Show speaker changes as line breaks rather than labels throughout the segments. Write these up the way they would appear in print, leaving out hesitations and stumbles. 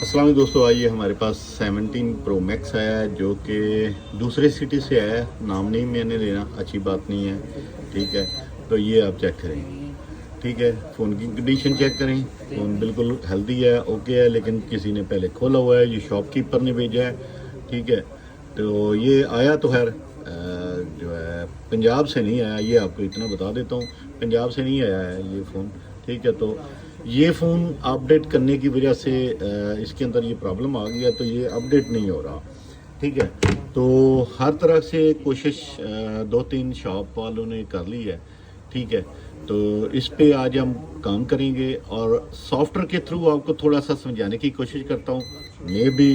अस्सलाम वालेकुम दोस्तों, आइए हमारे पास 17 प्रो मैक्स आया है जो कि दूसरे सिटी से आया है। नाम नहीं मैंने लेना, अच्छी बात नहीं है, ठीक है। तो ये आप चेक करें, ठीक है। फ़ोन की कंडीशन चेक करें, फ़ोन बिल्कुल हेल्दी है, ओके है, लेकिन किसी ने पहले खोला हुआ है, ये शॉपकीपर ने भेजा है, ठीक है। तो ये आया तो खैर जो है पंजाब से नहीं आया, ये आपको इतना बता देता हूँ, पंजाब से नहीं आया है ये फ़ोन, ठीक है। तो ये फ़ोन अपडेट करने की वजह से इसके अंदर ये प्रॉब्लम आ गया, तो ये अपडेट नहीं हो रहा, ठीक है। तो हर तरह से कोशिश दो तीन शॉप वालों ने कर ली है, ठीक है। तो इस पे आज हम काम करेंगे और सॉफ्टवेयर के थ्रू आपको थोड़ा सा समझाने की कोशिश करता हूँ, may be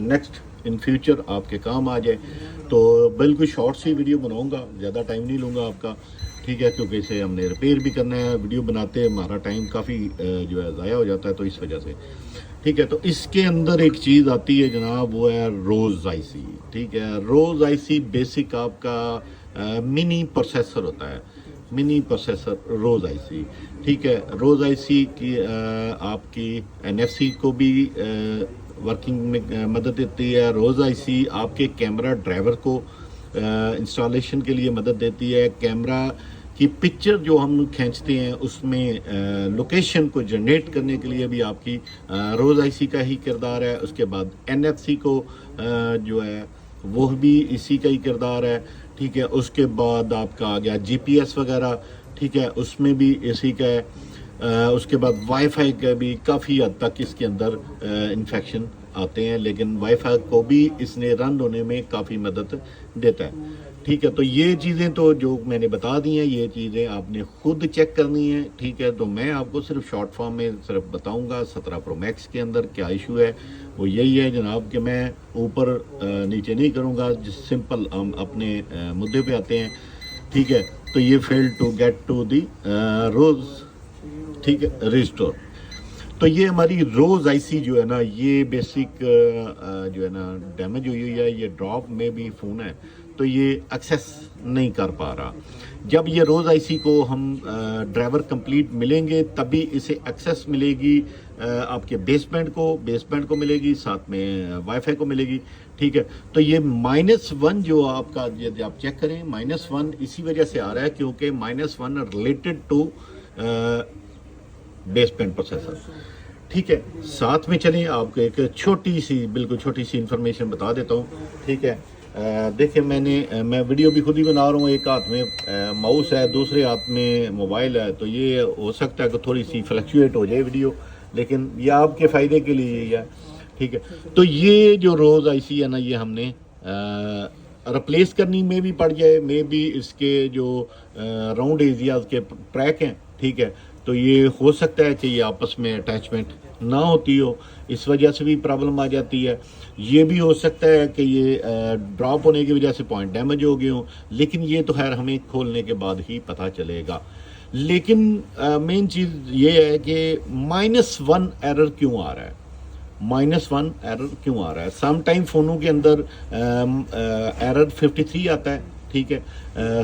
next in future आपके काम आ जाए। तो बिल्कुल शॉर्ट सी वीडियो बनाऊँगा, ज़्यादा टाइम नहीं लूँगा आपका, ठीक है, क्योंकि इसे हमने रिपेयर भी करना है। वीडियो बनाते हमारा टाइम काफ़ी जो है ज़ाया हो जाता है, तो इस वजह से, ठीक है। तो इसके अंदर एक चीज़ आती है जनाब, वो है रोज़ आईसी, ठीक है। रोज़ आईसी बेसिक आपका मिनी प्रोसेसर होता है, मिनी प्रोसेसर रोज़ आईसी, ठीक है। रोज़ आईसी की आपकी एनएफसी को भी वर्किंग में मदद देती है। रोज़ आईसी आपके कैमरा ड्राइवर को इंस्टॉलेशन के लिए मदद देती है। कैमरा की पिक्चर जो हम खींचते हैं उसमें लोकेशन को जनरेट करने के लिए भी आपकी रोज़ आईसी का ही किरदार है। उसके बाद एनएफसी को जो है वो भी इसी का ही किरदार है, ठीक है। उसके बाद आपका आ गया जीपीएस वगैरह, ठीक है, उसमें भी इसी का है। उसके बाद वाईफाई का भी काफ़ी हद तक इसके अंदर इन्फेक्शन आते हैं, लेकिन वाईफाई को भी इसने रन होने में काफ़ी मदद देता है, ठीक है। तो ये चीज़ें तो जो मैंने बता दी हैं, ये चीज़ें आपने खुद चेक करनी है, ठीक है। तो मैं आपको सिर्फ शॉर्ट फॉर्म में सिर्फ बताऊंगा 17 प्रो मैक्स के अंदर क्या इशू है। वो यही है जनाब कि मैं ऊपर नीचे नहीं करूँगा, सिंपल हम अपने मुद्दे पे आते हैं, ठीक है। तो ये fail to get to the rose, ठीक है, रिस्टोर। तो ये हमारी रोज़ आईसी जो है ना, ये बेसिक जो है ना डैमेज हुई हुई है, ये ड्रॉप में भी फ़ोन है, तो ये एक्सेस नहीं कर पा रहा। जब ये रोज़ आईसी को हम ड्राइवर कंप्लीट मिलेंगे तभी इसे एक्सेस मिलेगी आपके बेसबैंड को मिलेगी, साथ में वाईफाई को मिलेगी, ठीक है। तो ये -1 जो आपका, यदि आप चेक करें, -1 इसी वजह से आ रहा है क्योंकि -1 रिलेटेड टू बेसबैंड प्रोसेसर, ठीक है। साथ में चलिए आपको एक छोटी सी, बिल्कुल छोटी सी इन्फॉर्मेशन बता देता हूँ, ठीक है। देखिए मैं वीडियो भी खुद ही बना रहा हूँ, एक हाथ में माउस है, दूसरे हाथ में मोबाइल है, तो ये हो सकता है कि थोड़ी सी फ्लक्चुएट हो जाए वीडियो, लेकिन ये आपके फ़ायदे के लिए ही है, ठीक है। तो ये जो रोज़ आईसी है ना, ये हमने रिप्लेस करनी में भी पड़ जाए, मे भी इसके जो राउंड एरियाज के ट्रैक हैं, ठीक है, तो ये हो सकता है कि ये आपस में अटैचमेंट ना होती हो, इस वजह से भी प्रॉब्लम आ जाती है। ये भी हो सकता है कि ये ड्रॉप होने की वजह से पॉइंट डैमेज हो गए हों, लेकिन ये तो खैर हमें खोलने के बाद ही पता चलेगा। लेकिन मेन चीज़ ये है कि -1 एरर क्यों आ रहा है, -1 एरर क्यों आ रहा है। सम टाइम फ़ोनों के अंदर एरर 53 आता है, ठीक है,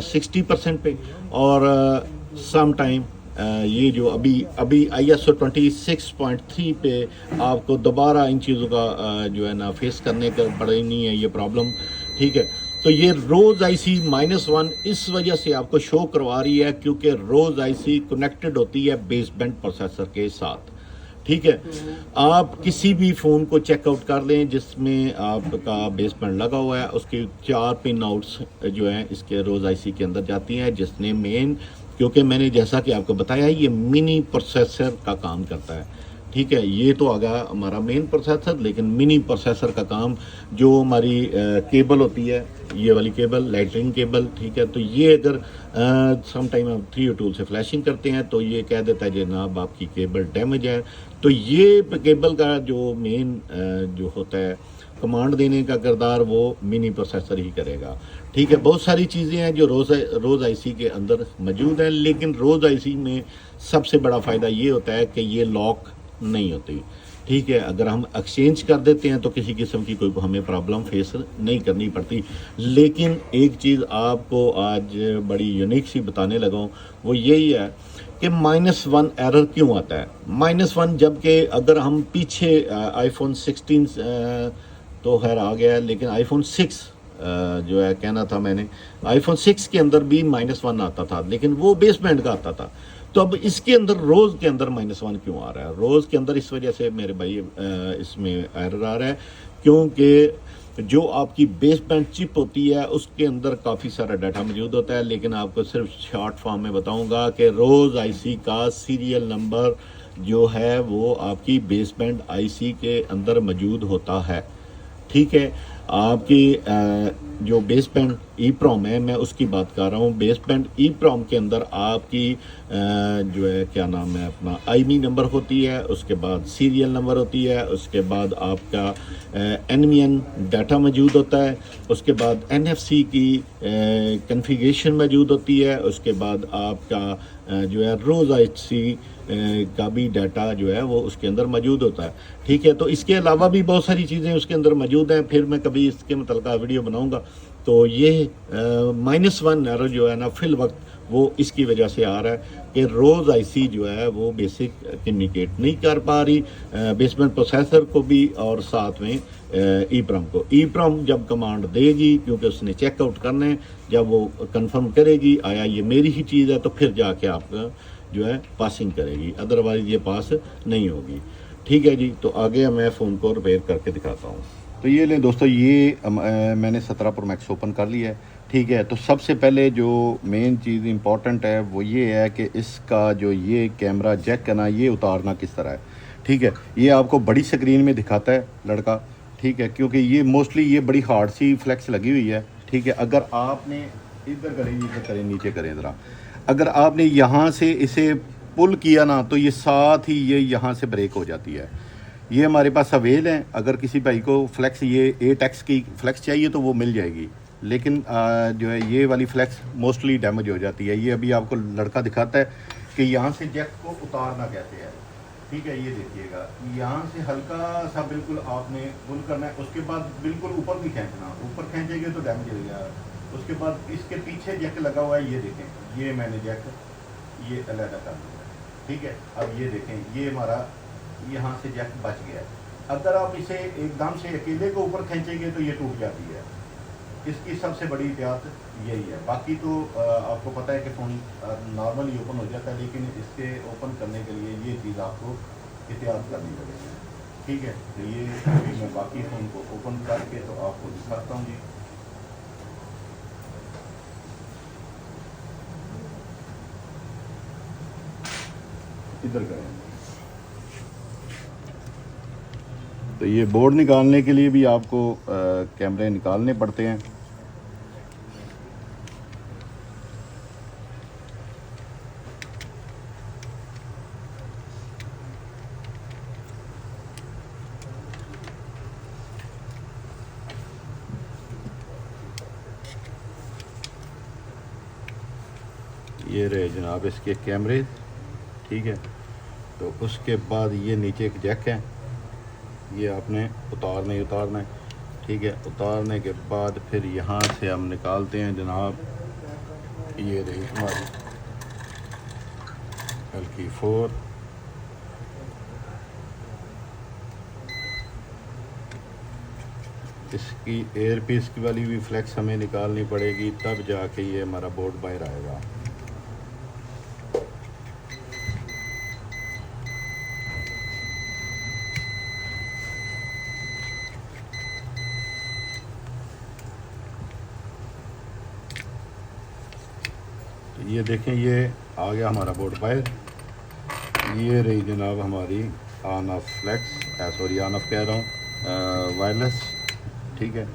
60% पे, और सम टाइम ये जो अभी ISO 26.3 पे आपको दोबारा इन चीज़ों का जो है ना फेस करने का पड़नी है ये प्रॉब्लम, ठीक है। तो ये रोज़ आईसी -1 इस वजह से आपको शो करवा रही है क्योंकि रोज़ आईसी कनेक्टेड होती है बेसबैंड प्रोसेसर के साथ, ठीक है। आप किसी भी फ़ोन को चेकआउट कर लें जिसमें आपका बेसबैंड लगा हुआ है, उसके 4 पिन आउट्स जो हैं इसके रोज़ आईसी के अंदर जाती हैं, जिसने मेन, क्योंकि मैंने जैसा कि आपको बताया ये मिनी प्रोसेसर का काम करता है, ठीक है। ये तो आ गया हमारा मेन प्रोसेसर, लेकिन मिनी प्रोसेसर का काम जो हमारी केबल होती है, ये वाली केबल, लाइटनिंग केबल, ठीक है। तो ये अगर सम टाइम हम 3 टूल से फ्लैशिंग करते हैं तो ये कह देता है जनाब आपकी केबल डैमेज है। तो ये केबल का जो मेन जो होता है कमांड देने का किरदार वो मिनी प्रोसेसर ही करेगा, ठीक है। बहुत सारी चीज़ें हैं जो रोज़ आईसी के अंदर मौजूद हैं, लेकिन रोज़ आईसी में सबसे बड़ा फ़ायदा ये होता है कि ये लॉक नहीं होती, ठीक है। अगर हम एक्सचेंज कर देते हैं तो किसी किस्म की कोई हमें प्रॉब्लम फेस नहीं करनी पड़ती। लेकिन एक चीज़ आपको आज बड़ी यूनिक सी बताने लगा हूँ, वो यही है कि -1 एरर क्यों आता है। -1 जबकि अगर हम पीछे आईफोन 16 तो खैर आ गया है, लेकिन आईफोन 6 जो है कहना था मैंने, आईफोन 6 के अंदर भी -1 आता था, लेकिन वो बेस बैंड का आता था। तो अब इसके अंदर रोज़ के अंदर -1 क्यों आ रहा है? रोज़ के अंदर इस वजह से मेरे भाई इसमें एरर आ रहा है, क्योंकि जो आपकी बेस बैंड चिप होती है उसके अंदर काफ़ी सारा डाटा मौजूद होता है। लेकिन आपको सिर्फ शॉर्ट फॉर्म में बताऊंगा कि रोज़ आईसी का सीरियल नंबर जो है वो आपकी बेस बैंड आईसी के अंदर मौजूद होता है। ठीक है, आपकी जो बेस बैंड ई प्रॉम है, मैं उसकी बात कर रहा हूँ। बेस बैंड ई प्रॉम के अंदर आपकी जो है क्या नाम है अपना आईमी नंबर होती है, उसके बाद सीरियल नंबर होती है, उसके बाद आपका एनवीएन डाटा मौजूद होता है, उसके बाद एनएफसी की कन्फिगरेशन मौजूद होती है, उसके बाद आपका जो है रोज़ आईसी का भी डाटा जो है वो उसके अंदर मौजूद होता है। ठीक है, तो इसके अलावा भी बहुत सारी चीज़ें उसके अंदर मौजूद हैं, फिर मैं कभी इसके मतलब वीडियो बनाऊंगा। तो ये -1 एरर जो है ना फिल वक्त वो इसकी वजह से आ रहा है कि रोज़ आईसी जो है वो बेसिक कम्युनिकेट नहीं कर पा रही बेसमेंट प्रोसेसर को भी और साथ में ई प्रॉम को। ई प्रॉम जब कमांड देगी, क्योंकि उसने चेकआउट करना है, जब वो कंफर्म करेगी आया ये मेरी ही चीज़ है, तो फिर जाके आपका जो है पासिंग करेगी, अदरवाइज़ ये पास नहीं होगी। ठीक है जी, तो आगे मैं फ़ोन को रिपेयर करके दिखाता हूँ।
तो ये लें दोस्तों, ये मैंने 17 प्रो मैक्स ओपन कर लिया है। ठीक है, तो सबसे पहले जो मेन चीज़ इम्पॉर्टेंट है वो ये है कि इसका जो ये कैमरा जैक है ना, ये उतारना किस तरह है। ठीक है, ये आपको बड़ी स्क्रीन में दिखाता है लड़का। ठीक है, क्योंकि ये मोस्टली ये बड़ी हार्ड सी फ्लेक्स लगी हुई है। ठीक है, अगर आपने इधर करें नीचे करें ज़रा, अगर आपने यहाँ से इसे पुल किया ना तो ये साथ ही ये यहाँ से ब्रेक हो जाती है। ये हमारे पास अवेल है, अगर किसी भाई को फ्लेक्स ये 8x की फ्लेक्स चाहिए तो वो मिल जाएगी, लेकिन जो है ये वाली फ्लेक्स मोस्टली डैमेज हो जाती है। ये अभी आपको लड़का दिखाता है कि यहाँ से जैक को उतारना कैसे है। ठीक है, ये देखिएगा, यहाँ से हल्का सा बिल्कुल आपने पुल करना है, उसके बाद बिल्कुल ऊपर भी खींचना, ऊपर खींचेंगे तो डैमेज हो गया। उसके बाद इसके पीछे जैक लगा हुआ है, ये देखें, ये मैंने जैक ये अलग कर दिया। ठीक है, अब ये देखें, ये हमारा यहाँ से जैक बच गया है। अगर आप इसे एकदम से अकेले को ऊपर खींचेंगे तो ये टूट जाती है। इसकी सबसे बड़ी एहतियात यही है। बाकी तो आपको पता है कि फ़ोन नॉर्मली ओपन हो जाता है, लेकिन इसके ओपन करने के लिए ये चीज़ आपको एहतियात करनी पड़ेगी। ठीक है, तो ये अभी मैं बाकी फ़ोन को ओपन करके तो आपको दिखाता हूँ जी। इधर करें, तो ये बोर्ड निकालने के लिए भी आपको कैमरे निकालने पड़ते हैं। ये रहे जनाब इसके कैमरे। ठीक है, तो उसके बाद ये नीचे एक जैक है, ये आपने उतारना है। ठीक है, उतारने के बाद फिर यहाँ से हम निकालते हैं जनाब, ये रही हमारी हल्की 4। इसकी एयर पीस की वाली भी फ्लेक्स हमें निकालनी पड़ेगी, तब जाके ये हमारा बोर्ड बाहर आएगा। ये देखें, ये आ गया हमारा बोर्ड बाहर। ये रही जनाब हमारी on off flex, sorry on off कह रहा हूँ, वायरलेस। ठीक है,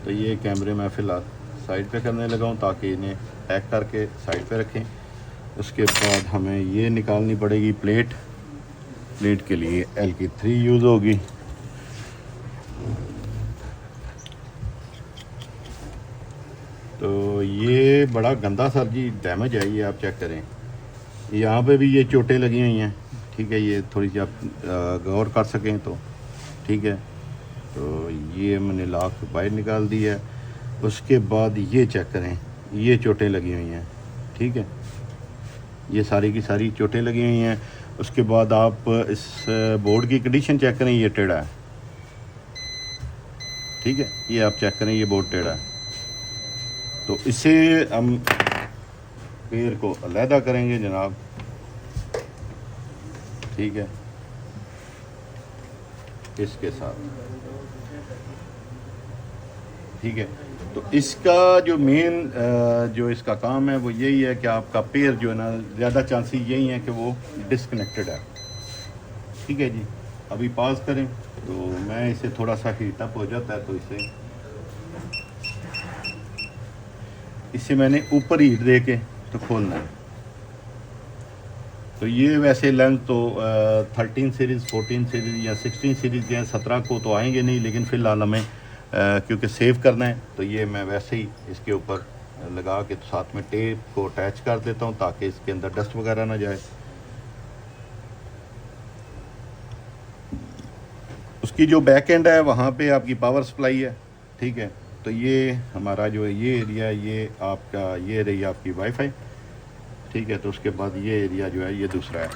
तो ये कैमरे मैं फ़िलहाल साइड पे करने लगा हूँ ताकि इन्हें पैक करके साइड पे रखें। उसके बाद हमें ये निकालनी पड़ेगी प्लेट के लिए LK3 यूज़ होगी। तो ये बड़ा गंदा सर जी डैमेज है, ये आप चेक करें, यहाँ पे भी ये चोटें लगी हुई हैं। ठीक है, ये थोड़ी सी आप गौर कर सकें तो। ठीक है, तो ये मैंने लाख बाहर निकाल दी है। उसके बाद ये चेक करें, ये चोटें लगी हुई हैं। ठीक है, ये सारी की सारी चोटें लगी हुई हैं। उसके बाद आप इस बोर्ड की कंडीशन चेक करें, ये टेढ़ा है, ठीक है, ये आप चेक करें, ये बोर्ड टेढ़ा है। तो इसे हम पैर को अलहदा करेंगे जनाब, ठीक है, इसके साथ, ठीक है। तो इसका जो मेन जो इसका काम है वो यही है कि आपका पैर जो है ना, ज़्यादा चांसेस यही है कि वो डिस्कनेक्टेड है, ठीक है जी। अभी पास करें तो मैं इसे थोड़ा सा हीट अप हो जाता है, तो इसे मैंने ऊपर हीट दे के तो खोलना है। तो ये वैसे लेंथ तो 13 सीरीज़, 14 सीरीज़ या 16 सीरीज़ या 17 को तो आएंगे नहीं, लेकिन फ़िलहाल हमें क्योंकि सेव करना है तो ये मैं वैसे ही इसके ऊपर लगा के तो साथ में टेप को अटैच कर देता हूँ ताकि इसके अंदर डस्ट वगैरह ना जाए। उसकी जो बैक एंड है वहाँ पे आपकी पावर सप्लाई है, ठीक है। तो ये हमारा जो है ये एरिया, ये आपका, ये रही आपकी वाईफाई, ठीक है। तो उसके बाद ये एरिया जो है ये दूसरा है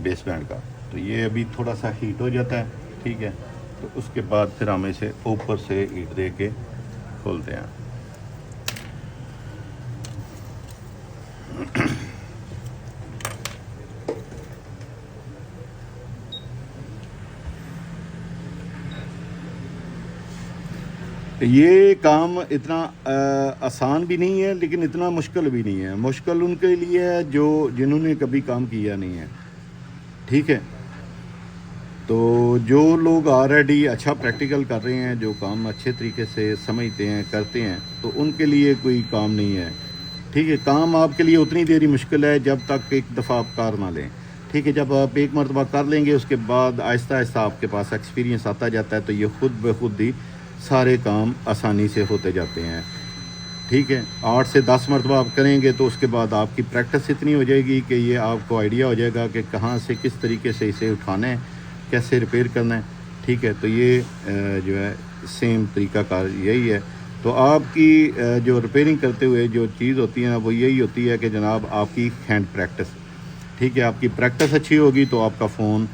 बेस बैंड का। तो ये अभी थोड़ा सा हीट हो जाता है, ठीक है। तो उसके बाद फिर हम इसे ऊपर से हीट दे के खोलते हैं। ये काम इतना आसान भी नहीं है, लेकिन इतना मुश्किल भी नहीं है। मुश्किल उनके लिए है जो जिन्होंने कभी काम किया नहीं है, ठीक है। तो जो लोग ऑलरेडी अच्छा प्रैक्टिकल कर रहे हैं, जो काम अच्छे तरीके से समझते हैं, करते हैं, तो उनके लिए कोई काम नहीं है, ठीक है। काम आपके लिए उतनी देर ही मुश्किल है जब तक एक दफ़ा आप कार ना लें, ठीक है। जब आप एक मरतबा कर लेंगे उसके बाद आहिस्ता आहिस्ता आपके पास एक्सपीरियंस आता जाता है, तो ये खुद ब खुद ही सारे काम आसानी से होते जाते हैं, ठीक है। 8 से 10 मरतबा आप करेंगे तो उसके बाद आपकी प्रैक्टिस इतनी हो जाएगी कि ये आपको आइडिया हो जाएगा कि कहाँ से किस तरीके से इसे उठाना है, कैसे रिपेयर करना है, ठीक है। तो ये जो है सेम तरीका कार यही है। तो आपकी जो रिपेयरिंग करते हुए जो चीज़ होती है ना, वो यही होती है कि जनाब आपकी हैंड प्रैक्टिस, ठीक है। आपकी प्रैक्टिस अच्छी होगी तो आपका फ़ोन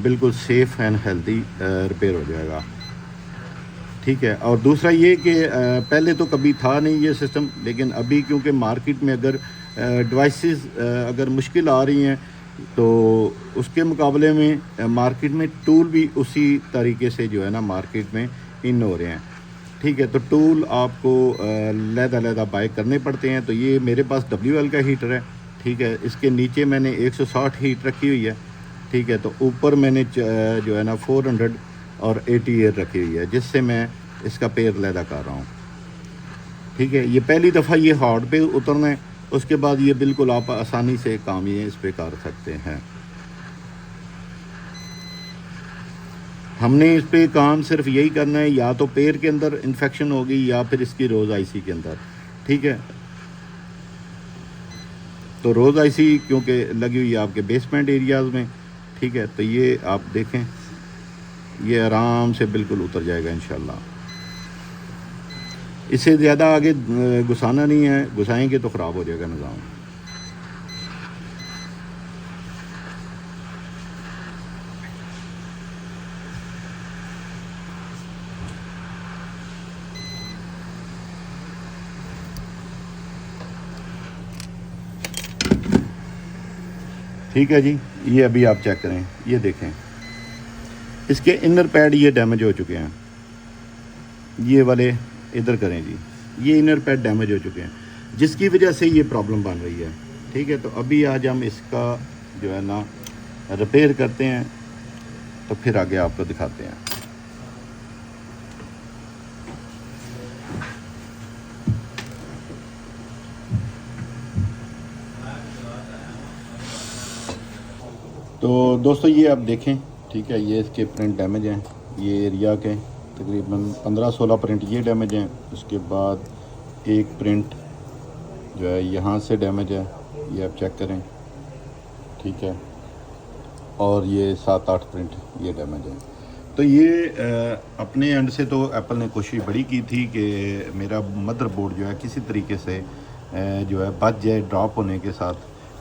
बिल्कुल सेफ़ एंड हेल्दी रिपेयर हो जाएगा, ठीक है। और दूसरा ये कि पहले तो कभी था नहीं ये सिस्टम, लेकिन अभी क्योंकि मार्केट में अगर डिवाइसेस अगर मुश्किल आ रही हैं तो उसके मुकाबले में मार्केट में टूल भी उसी तरीके से जो है ना मार्केट में इन हो रहे हैं, ठीक है। तो टूल आपको लहदा बाय करने पड़ते हैं। तो ये मेरे पास WL का हीटर है, ठीक है। इसके नीचे मैंने 160 हीट रखी हुई है, ठीक है। तो ऊपर मैंने जो है ना 400 और 80 एयर रखी हुई है, जिससे मैं इसका पैर लहदा कर रहा हूँ, ठीक है। ये पहली दफ़ा ये हार्ड पे उतरना है, उसके बाद ये बिल्कुल आप आसानी से काम ये इस पे कर सकते हैं। हमने इस पे काम सिर्फ यही करना है, या तो पैर के अंदर इन्फेक्शन होगी या फिर इसकी रोज़ आईसी के अंदर, ठीक है। तो रोज़ आईसी क्योंकि लगी हुई है आपके बेसमेंट एरियाज़ में, ठीक है। तो ये आप देखें, ये आराम से बिल्कुल उतर जाएगा इंशाल्लाह। इससे ज़्यादा आगे घुसाना नहीं है, घुसाएंगे तो ख़राब हो जाएगा निज़ाम। ठीक है जी, ये अभी आप चेक करें, ये देखें इसके इनर पैड ये डैमेज हो चुके हैं, ये वाले इधर करें जी, ये इनर पैड डैमेज हो चुके हैं, जिसकी वजह से ये प्रॉब्लम बन रही है, ठीक है। तो अभी आज हम इसका जो है ना रिपेयर करते हैं, तो फिर आगे आपको दिखाते हैं। तो दोस्तों ये आप देखें, ठीक है, ये इसके प्रिंट डैमेज हैं, ये एरिया के तकरीबन 15-16 प्रिंट ये डैमेज हैं। उसके बाद एक प्रिंट जो है यहाँ से डैमेज है, ये आप चेक करें, ठीक है। और ये 7-8 प्रिंट ये डैमेज है। तो ये अपने एंड से तो एप्पल ने कोशिश बड़ी की थी कि मेरा मदरबोर्ड जो है किसी तरीके से जो है बच जाए ड्रॉप होने के साथ,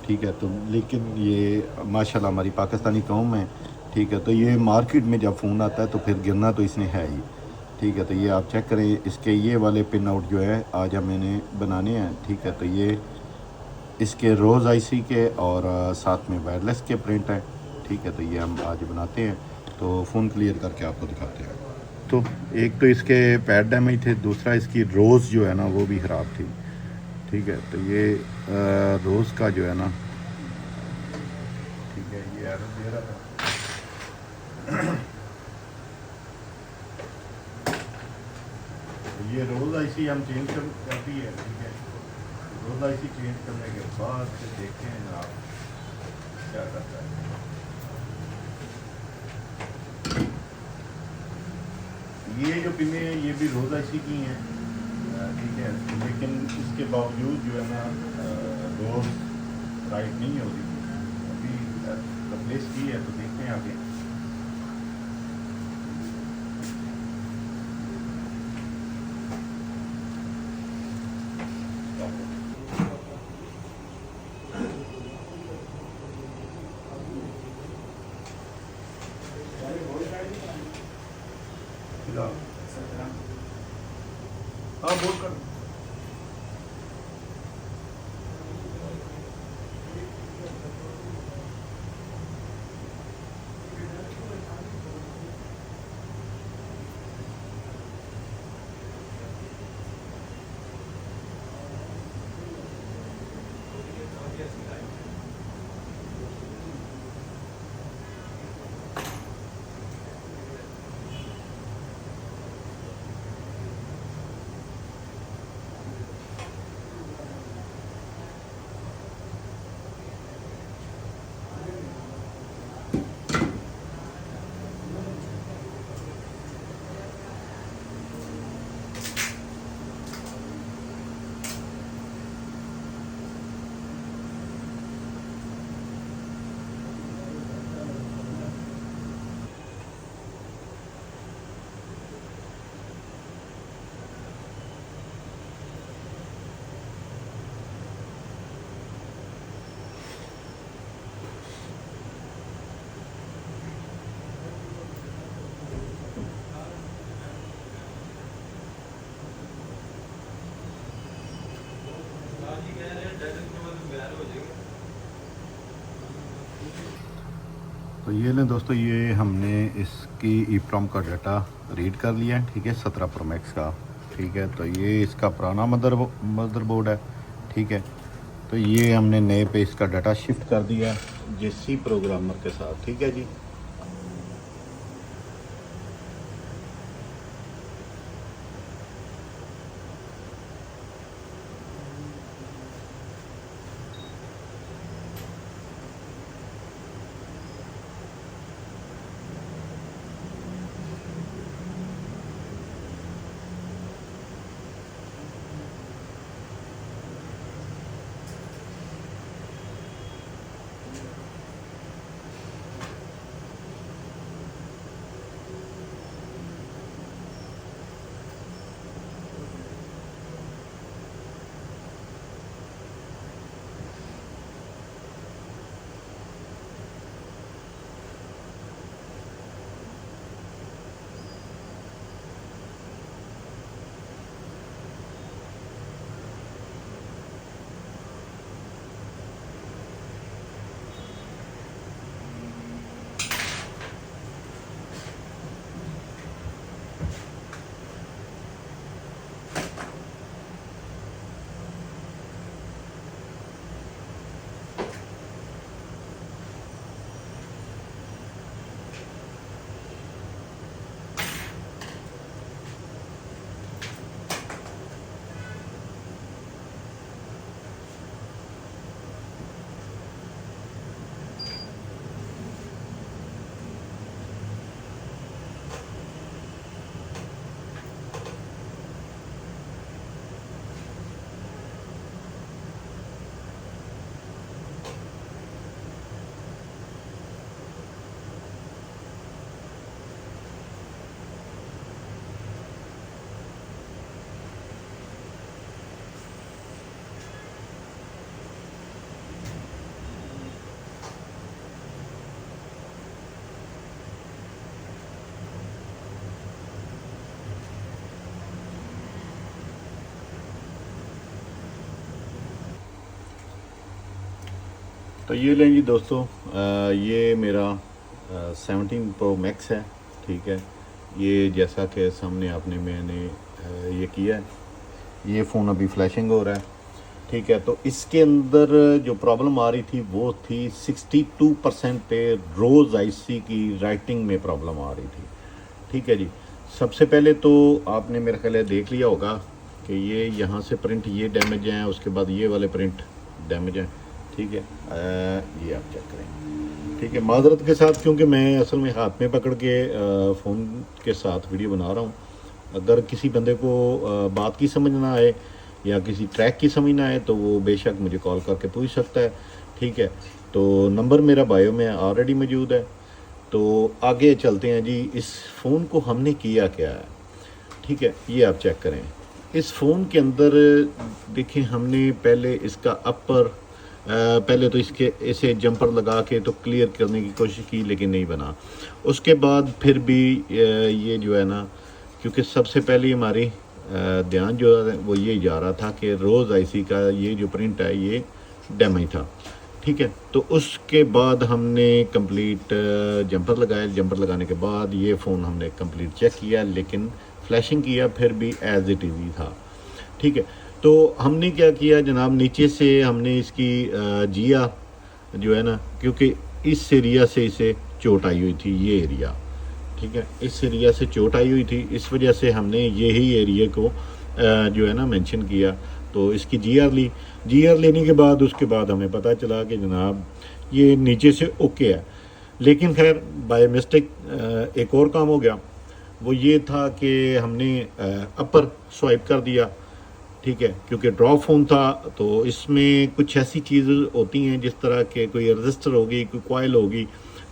ठीक है। तो लेकिन ये माशाल्लाह हमारी पाकिस्तानी कौम है, ठीक है। तो ये मार्केट में जब फ़ोन आता है तो फिर गिरना तो इसने है ही, ठीक है। तो ये आप चेक करें, इसके ये वाले पिन आउट जो है आज हम मैंने बनाने हैं, ठीक है। तो ये इसके रोज़ आईसी के और साथ में वायरलेस के प्रिंट है, ठीक है। तो ये हम आज बनाते हैं, तो फ़ोन क्लियर करके आपको दिखाते हैं। तो एक तो इसके पैड डैमेज थे, दूसरा इसकी रोज़ जो है ना वो भी ख़राब थी, ठीक है। तो ये रोज़ का जो है ना, ठीक है, ये एरर दे रहा था। तो ये रोज़ आईसी हम चेंज कर दी है, ठीक है। रोज़ आईसी चेंज करने के बाद फिर देखते हैं आप क्या करता है। ये जो पिने हैं ये भी रोज़ आईसी की हैं, ठीक है। लेकिन इसके बावजूद जो है ना रोज़ राइट नहीं हो रही, अभी रिप्लेस की है, तो देखते हैं आगे। हाँ बोल कर। तो ये लें दोस्तों, ये हमने इसकी ईप्रोम का डाटा रीड कर लिया है, ठीक है, 17 प्रो मैक्स का, ठीक है। तो ये इसका पुराना मदरबोर्ड है, ठीक है। तो ये हमने नए पे इसका डाटा शिफ्ट कर दिया JC प्रोग्रामर के साथ, ठीक है जी।
तो ये लें जी दोस्तों, ये मेरा 17 प्रो मैक्स है। ठीक है, ये जैसा कि सामने आपने मैंने ये किया है, ये फ़ोन अभी फ्लैशिंग हो रहा है। ठीक है, तो इसके अंदर जो प्रॉब्लम आ रही थी वो थी 62% पे रोज़ आईसी की राइटिंग में प्रॉब्लम आ रही थी। ठीक है जी, सबसे पहले तो आपने मेरा ख्याल है देख लिया होगा कि ये यहाँ से प्रिंट ये डैमेज हैं, उसके बाद ये वाले प्रिंट डैमेज हैं। ठीक है, ये आप चेक करें। ठीक है, माजरत के साथ, क्योंकि मैं असल में हाथ में पकड़ के फ़ोन के साथ वीडियो बना रहा हूँ। अगर किसी बंदे को बात की समझ ना आए या किसी ट्रैक की समझ ना आए तो वो बेशक मुझे कॉल करके पूछ सकता है। ठीक है, तो नंबर मेरा बायो में ऑलरेडी मौजूद है। तो आगे चलते हैं जी, इस फ़ोन को हमने किया क्या है। ठीक है, ये आप चेक करें। इस फ़ोन के अंदर देखें, हमने पहले इसका अपर पहले तो इसके इसे जंपर लगा के तो क्लियर करने की कोशिश की, लेकिन नहीं बना। उसके बाद फिर भी ये जो है ना, क्योंकि सबसे पहले हमारी ध्यान जो है वो ये जा रहा था कि रोज़ आईसी का ये जो प्रिंट है ये डैमेज था। ठीक है, तो उसके बाद हमने कंप्लीट जंपर लगाया। जंपर लगाने के बाद ये फ़ोन हमने कंप्लीट चेक किया, लेकिन फ्लैशिंग किया फिर भी एज इट इज़ ही था। ठीक है, तो हमने क्या किया जनाब, नीचे से हमने इसकी जिया जो है ना, क्योंकि इस एरिया से इसे चोट आई हुई थी, ये एरिया। ठीक है, इस एरिया से चोट आई हुई थी, इस वजह से हमने यही एरिया को जो है ना मेंशन किया। तो इसकी जीआर ली। जीआर लेने के बाद उसके बाद हमें पता चला कि जनाब ये नीचे से ओके है, लेकिन खैर बाय मिस्टेक एक और काम हो गया। वो ये था कि हमने अपर स्वाइप कर दिया। ठीक है, क्योंकि ड्रॉप फ़ोन था तो इसमें कुछ ऐसी चीज़ें होती हैं जिस तरह के कोई रजिस्टर होगी, कोई कॉइल होगी।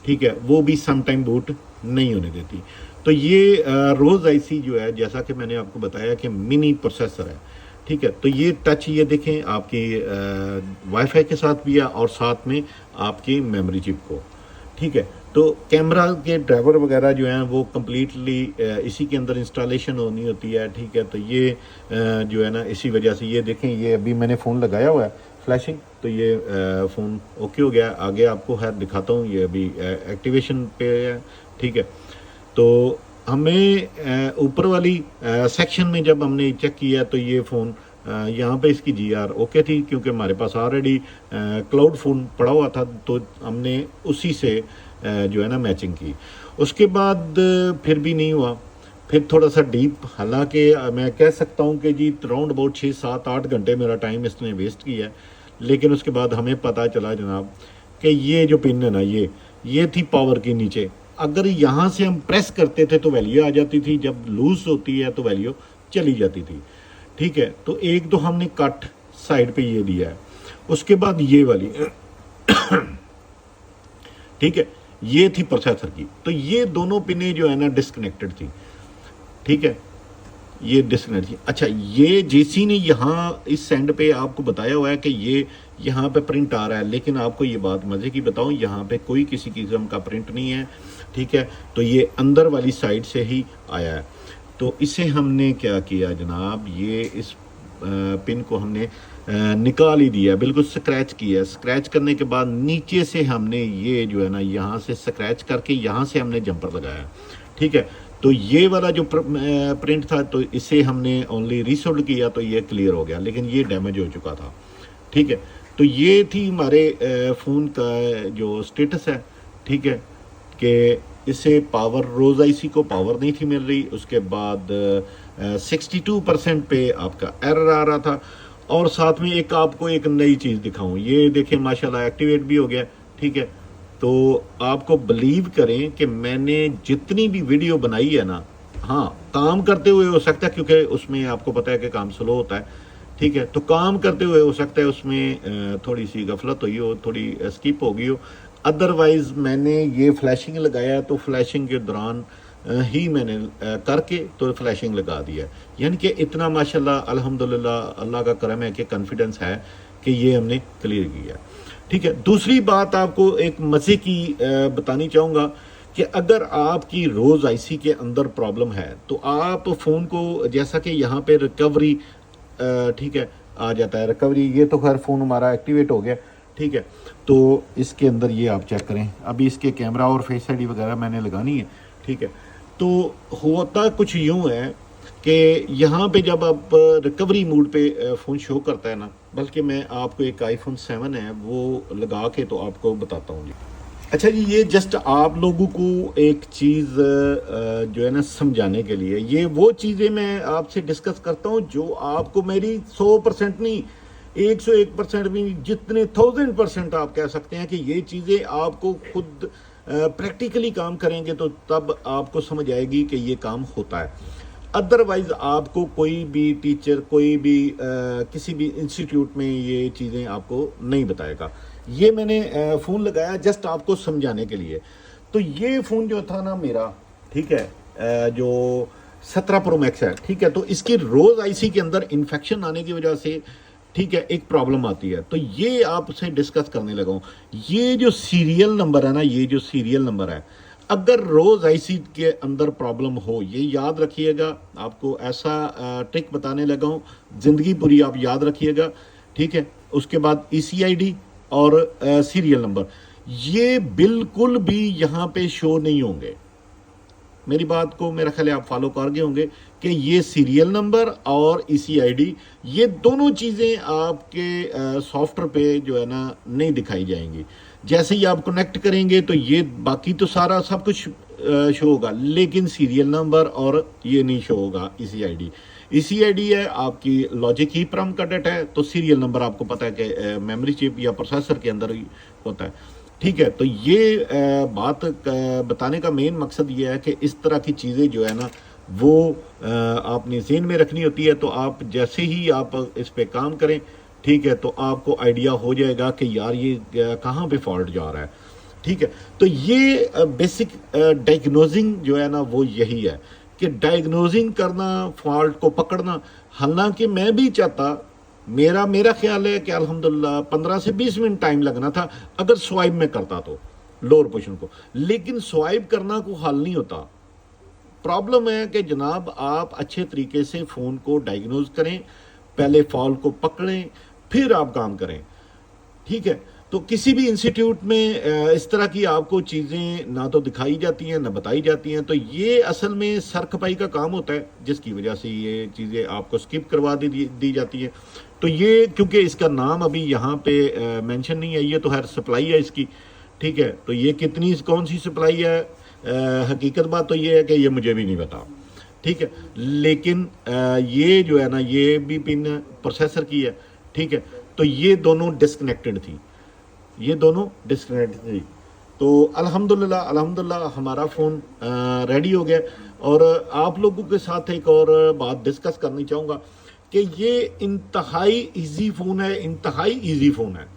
ठीक है, वो भी सम टाइम बूट नहीं होने देती। तो ये रोज़ आईसी जो है, जैसा कि मैंने आपको बताया कि मिनी प्रोसेसर है। ठीक है, तो ये टच, ये देखें आपकी वाईफाई के साथ भी है और साथ में आपकी मेमोरी चिप को। ठीक है, तो कैमरा के ड्राइवर वगैरह जो हैं वो कम्प्लीटली इसी के अंदर इंस्टॉलेशन होनी होती है। ठीक है, तो ये जो है ना, इसी वजह से ये देखें, ये अभी मैंने फ़ोन लगाया हुआ है फ्लैशिंग, तो ये फ़ोन ओके हो गया। आगे आपको है दिखाता हूँ, ये अभी एक्टिवेशन पे है। ठीक है, तो हमें ऊपर वाली सेक्शन में जब हमने चेक किया तो ये फ़ोन यहाँ पे इसकी जीआर ओके थी, क्योंकि हमारे पास ऑलरेडी क्लाउड फ़ोन पड़ा हुआ था, तो हमने उसी से जो है ना मैचिंग की। उसके बाद फिर भी नहीं हुआ, फिर थोड़ा सा डीप, हालांकि मैं कह सकता हूँ कि जी राउंड अबाउट 6, 7, 8 घंटे मेरा टाइम इसने वेस्ट किया है। लेकिन उसके बाद हमें पता चला जनाब कि ये जो पिन है ना, ये थी पावर के नीचे। अगर यहाँ से हम प्रेस करते थे तो वैल्यू आ जाती थी, जब लूज होती है तो वैल्यू चली जाती थी। ठीक है, तो एक तो हमने कट साइड पे ये दिया है, उसके बाद ये वाली ठीक है, ये थी प्रोसेसर की। तो ये दोनों पिने जो है ना डिस्कनेक्टेड थी। ठीक है, ये डिस्कनेक्ट थी। अच्छा, ये जेसी ने यहाँ इस सेंड पे आपको बताया हुआ है कि ये यहाँ पे प्रिंट आ रहा है, लेकिन आपको ये बात मज़े की बताऊँ, यहाँ पे कोई किसी किस्म का प्रिंट नहीं है। ठीक है, तो ये अंदर वाली साइड से ही आया है। तो इसे हमने क्या किया जनाब, ये इस पिन को हमने निकाल ही दिया, बिल्कुल स्क्रैच किया। स्क्रैच करने के बाद नीचे से हमने ये जो है ना, यहाँ से स्क्रैच करके यहाँ से हमने जंपर लगाया। ठीक है, तो ये वाला जो प्रिंट था तो इसे हमने ओनली रीसोल्ड किया तो ये क्लियर हो गया, लेकिन ये डैमेज हो चुका था। ठीक है, तो ये थी हमारे फ़ोन का जो स्टेटस है। ठीक है, कि इसे पावर, रोज़ आईसी को पावर नहीं थी मिल रही। उसके बाद 62% पे आपका एरर आ रहा था। और साथ में एक आपको एक नई चीज़ दिखाऊं, ये देखें माशाल्लाह एक्टिवेट भी हो गया। ठीक है, तो आपको बिलीव करें कि मैंने जितनी भी वीडियो बनाई है ना, हाँ काम करते हुए हो सकता है, क्योंकि उसमें आपको पता है कि काम स्लो होता है। ठीक है, तो काम करते हुए हो सकता है उसमें थोड़ी सी गफलत हुई हो, थोड़ी स्किप हो गई हो। अदरवाइज़ मैंने ये फ्लैशिंग लगाया तो फ्लैशिंग के दौरान ही मैंने करके तो फ्लैशिंग लगा दिया। यानी कि इतना माशाल्लाह अल्हम्दुलिल्लाह अल्लाह का करम है कि कॉन्फिडेंस है कि ये हमने क्लियर किया। ठीक है, दूसरी बात आपको एक मज़े की बतानी चाहूँगा कि अगर आपकी रोज़ आईसी के अंदर प्रॉब्लम है तो आप फ़ोन को, जैसा कि यहाँ पे रिकवरी ठीक है आ जाता है, रिकवरी, ये तो खैर फ़ोन हमारा एक्टिवेट हो गया। ठीक है। तो इसके अंदर ये आप चेक करें, अभी इसके कैमरा और फेस आईडी वगैरह मैंने लगानी है, ठीक है। तो होता कुछ यूँ है कि यहाँ पे जब आप रिकवरी मोड पे फ़ोन शो करता है ना, बल्कि मैं आपको एक आईफोन 7 है वो लगा के तो आपको बताता हूँ जी। अच्छा जी, ये जस्ट आप लोगों को एक चीज़ जो है ना समझाने के लिए, ये वो चीज़ें मैं आपसे डिस्कस करता हूँ जो आपको मेरी 100% नहीं, 101% भी, जितने 1000% आप कह सकते हैं कि ये चीज़ें आपको खुद प्रैक्टिकली काम करेंगे तो तब आपको समझ आएगी कि ये काम होता है। अदरवाइज आपको कोई भी टीचर, कोई भी किसी भी इंस्टीट्यूट में ये चीज़ें आपको नहीं बताएगा। ये मैंने फ़ोन लगाया जस्ट आपको समझाने के लिए। तो ये फ़ोन जो था ना मेरा, ठीक है, जो 17 प्रो मैक्स है, ठीक है, तो इसकी रोज़ आईसी के अंदर इन्फेक्शन आने की वजह से, ठीक है, एक प्रॉब्लम आती है। तो ये आपसे डिस्कस करने लगा हूँ। ये जो सीरियल नंबर है ना, ये जो सीरियल नंबर है, अगर रोज़ आईसी के अंदर प्रॉब्लम हो, ये याद रखिएगा, आपको ऐसा ट्रिक बताने लगा हूँ, ज़िंदगी पूरी आप याद रखिएगा, ठीक है। उसके बाद ECID और सीरियल नंबर, ये बिल्कुल भी यहाँ पे शो नहीं होंगे। मेरी बात को मेरा ख्याल है आप फॉलो कर गए होंगे कि ये सीरियल नंबर और ECID, ये दोनों चीज़ें आपके सॉफ्टवेयर पे जो है ना नहीं दिखाई जाएंगी। जैसे ही आप कनेक्ट करेंगे तो ये बाकी तो सारा सब कुछ शो होगा, लेकिन सीरियल नंबर और ये नहीं शो होगा। ECID है आपकी लॉजिक ही प्रम का डाटा है, तो सीरियल नंबर आपको पता है कि मेमोरी चिप या प्रोसेसर के अंदर ही होता है, ठीक है। तो ये बात बताने का मेन मकसद ये है कि इस तरह की चीज़ें जो है ना वो आपने ज़हन में रखनी होती है। तो आप जैसे ही आप इस पे काम करें, ठीक है, तो आपको आइडिया हो जाएगा कि यार ये कहाँ पे फॉल्ट जा रहा है, ठीक है। तो ये बेसिक डायग्नोजिंग जो है ना वो यही है कि डायग्नोजिंग करना, फॉल्ट को पकड़ना। हालांकि मैं भी चाहता, मेरा ख्याल है कि अल्हम्दुलिल्लाह 15 से 20 मिनट टाइम लगना था अगर स्वाइप में करता तो लोअर पोर्शन को, लेकिन स्वाइप करना को हल नहीं होता। प्रॉब्लम है कि जनाब आप अच्छे तरीके से फ़ोन को डायग्नोज करें, पहले फॉल्ट को पकड़ें, फिर आप काम करें, ठीक है। तो किसी भी इंस्टीट्यूट में इस तरह की आपको चीज़ें ना तो दिखाई जाती हैं ना बताई जाती हैं। तो ये असल में सर खपाई का काम होता है, जिसकी वजह से ये चीज़ें आपको स्किप करवा दी जाती हैं। तो ये क्योंकि इसका नाम अभी यहाँ पे मेंशन नहीं है, ये तो हर सप्लाई है इसकी, ठीक है। तो ये कितनी कौन सी सप्लाई है, हकीकत बात तो ये है कि ये मुझे भी नहीं पता, ठीक है। लेकिन ये जो है ना ये भी पिन प्रोसेसर की है, ठीक है। तो ये दोनों डिस्कनेक्टेड थी, ये दोनों डिस्कनेक्ट थी। तो अल्हम्दुलिल्लाह हमारा फ़ोन रेडी हो गया। और आप लोगों के साथ एक और बात डिस्कस करनी चाहूँगा कि ये इंतहाई इजी फ़ोन है, इंतहाई इजी फ़ोन है।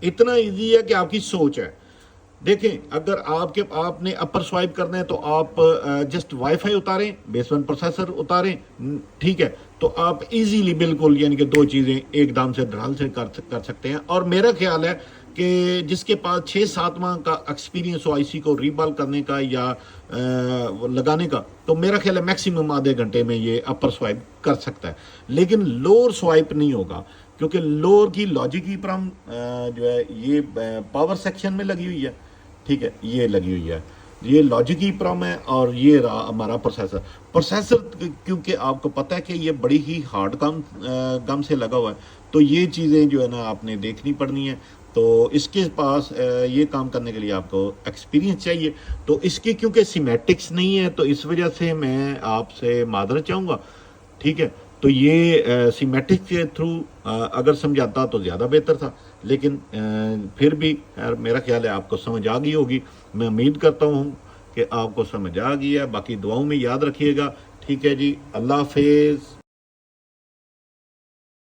इतना इजी है कि आपकी सोच है। देखें, अगर आपने अपर स्वाइप करना है तो आप जस्ट वाईफाई उतारें, बेस 1 प्रोसेसर उतारें, ठीक है। तो आप इजीली बिल्कुल यानी कि दो चीज़ें एकदम से ढाल से कर सकते हैं। और मेरा ख्याल है कि जिसके पास 6-7 माह का एक्सपीरियंस हो आईसी को रीबॉल करने का या लगाने का, तो मेरा ख्याल है मैक्सिमम आधे घंटे में ये अपर स्वाइप कर सकता है। लेकिन लोअर स्वाइप नहीं होगा, क्योंकि लोअर की लॉजिक ही प्रॉम जो है ये पावर सेक्शन में लगी हुई है, ठीक है, ये लगी हुई है, ये लॉजिक ही प्रॉम है। और ये रहा हमारा प्रोसेसर क्योंकि आपको पता है कि ये बड़ी ही हार्ड गम से लगा हुआ है, तो ये चीज़ें जो है ना आपने देखनी पड़नी है। तो इसके पास ये काम करने के लिए आपको एक्सपीरियंस चाहिए। तो इसकी क्योंकि सिमेटिक्स नहीं है, तो इस वजह से मैं आपसे मादरत चाहूँगा, ठीक है। तो ये सिमेटिक के थ्रू अगर समझाता तो ज़्यादा बेहतर था, लेकिन फिर भी यार मेरा ख्याल है आपको समझ आ गई होगी। मैं उम्मीद करता हूँ कि आपको समझ आ गई है। बाकी दुआओं में याद रखिएगा, ठीक है जी। अल्लाह हाफिज़।